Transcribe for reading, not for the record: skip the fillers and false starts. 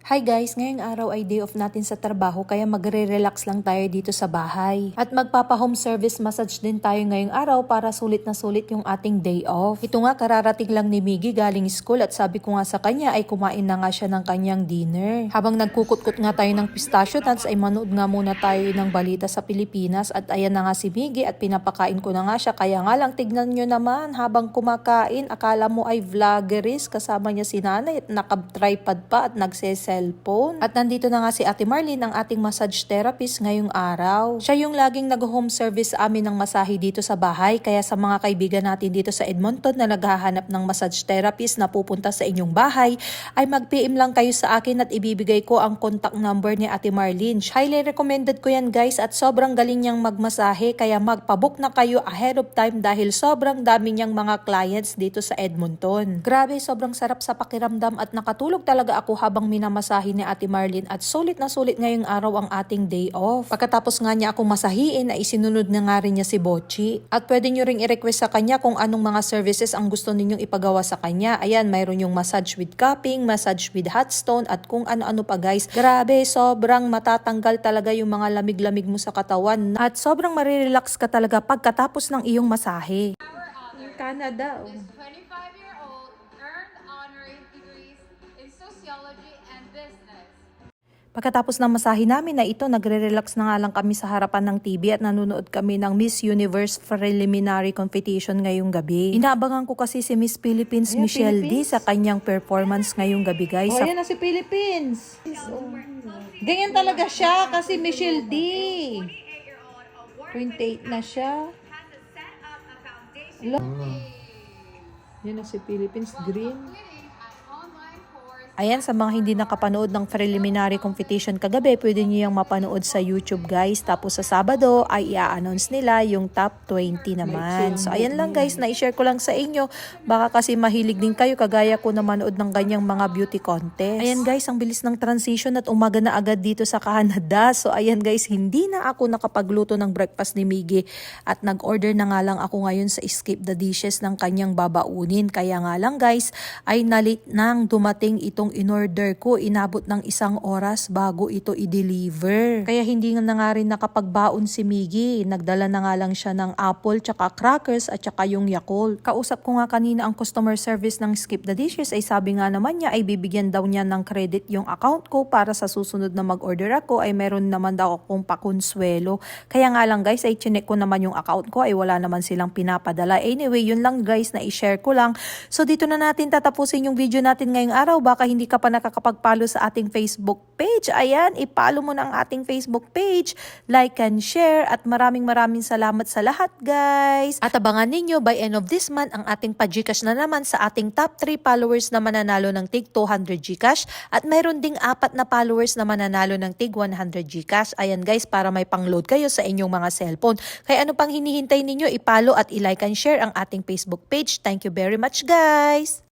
Hi guys, ngayong araw ay day off natin sa trabaho kaya magre-relax lang tayo dito sa bahay. At magpapa-home service massage din tayo ngayong araw para sulit na sulit yung ating day off. Ito nga kararating lang ni Miggy galing school at sabi ko nga sa kanya ay kumain na nga siya ng kanyang dinner. Habang nagkukut-kut nga tayo ng pistachio nuts ay manood nga muna tayo ng balita sa Pilipinas at ayan na nga si Miggy at pinapakain ko na nga siya. Kaya nga lang tignan nyo naman habang kumakain akala mo ay vloggerist kasama niya si nanay at naka-tripod pa at nagse-cellphone. At nandito na nga si Ate Marlene, ang ating massage therapist ngayong araw. Siya yung laging nag-home service amin ng masahe dito sa bahay. Kaya sa mga kaibigan natin dito sa Edmonton na naghahanap ng massage therapist na pupunta sa inyong bahay, ay mag-PM lang kayo sa akin at ibibigay ko ang contact number ni Ate Marlene. Highly recommended ko yan guys at sobrang galing niyang magmasahe kaya magpabook na kayo ahead of time dahil sobrang dami niyang mga clients dito sa Edmonton. Grabe, sobrang sarap sa pakiramdam at nakatulog talaga ako habang minamasahe ni Ate Marlene at sulit na sulit ngayong araw ang ating day off. Pagkatapos nga niya akong masahiin ay isinunod na nga rin niya si Bochi. At pwede nyo ring i-request sa kanya kung anong mga services ang gusto ninyong ipagawa sa kanya. Ayan, mayroon yung massage with cupping, massage with hot stone at kung ano-ano pa guys. Grabe, sobrang matatanggal talaga yung mga lamig-lamig mo sa katawan at sobrang marirelax ka talaga pagkatapos ng iyong masahe. Canada. This 25-year-old earned honorary degrees in sociology and business. Pagkatapos ng masahe namin na ito, nagre-relax na nga lang kami sa harapan ng TV at nanonood kami ng Miss Universe Preliminary Competition ngayong gabi. Inaabangan ko kasi si Miss Philippines Ayan, Michelle D Philippines. sa kanyang performance ngayong gabi guys. Oh, yan na si Philippines. Ganyan talaga siya kasi Michelle D. 28 na siya. Hello. Yan na si Philippines Green. Ayan, sa mga hindi nakapanood ng preliminary competition kagabi, pwede nyo yung mapanood sa YouTube guys. Tapos sa Sabado ay i-announce nila yung top 20 naman. So ayan lang guys, na-share ko lang sa inyo. Baka kasi mahilig din kayo kagaya ko na manood ng ganyang mga beauty contest. Ayan guys, ang bilis ng transition at umaga na agad dito sa Canada. So ayan guys, hindi na ako nakapagluto ng breakfast ni Miggy. At nag-order na nga lang ako ngayon sa Skip the Dishes ng kanyang babaunin. Kaya nga lang guys, ay nalit nang dumating itong in-order ko, inabot ng 1 oras bago ito i-deliver. Kaya hindi na nga rin nakapagbaon si Miggy. Nagdala na nga lang siya ng apple, tsaka crackers, at tsaka yung Yakult. Kausap ko nga kanina ang customer service ng Skip the Dishes ay sabi nga naman niya ay bibigyan daw niya ng credit yung account ko para sa susunod na mag-order ako ay meron naman daw akong pakonsuelo. Kaya nga lang guys ay chinek ko naman yung account ko ay wala naman silang pinapadala. Anyway, yun lang guys na i-share ko lang. So dito na natin tatapusin yung video natin ngayong araw. Baka hindi ka pa nakakapag-follow sa ating Facebook page, ayan, i-follow mo na ang ating Facebook page, like and share, at maraming salamat sa lahat guys. At abangan ninyo by end of this month ang ating pa-Gcash na naman sa ating top 3 followers na mananalo ng tig 200 Gcash at mayroon ding 4 na followers na mananalo ng tig 100 Gcash. Ayan guys, para may pang-load kayo sa inyong mga cellphone. Kaya ano pang hinihintay ninyo, i-follow at i-like and share ang ating Facebook page. Thank you very much guys!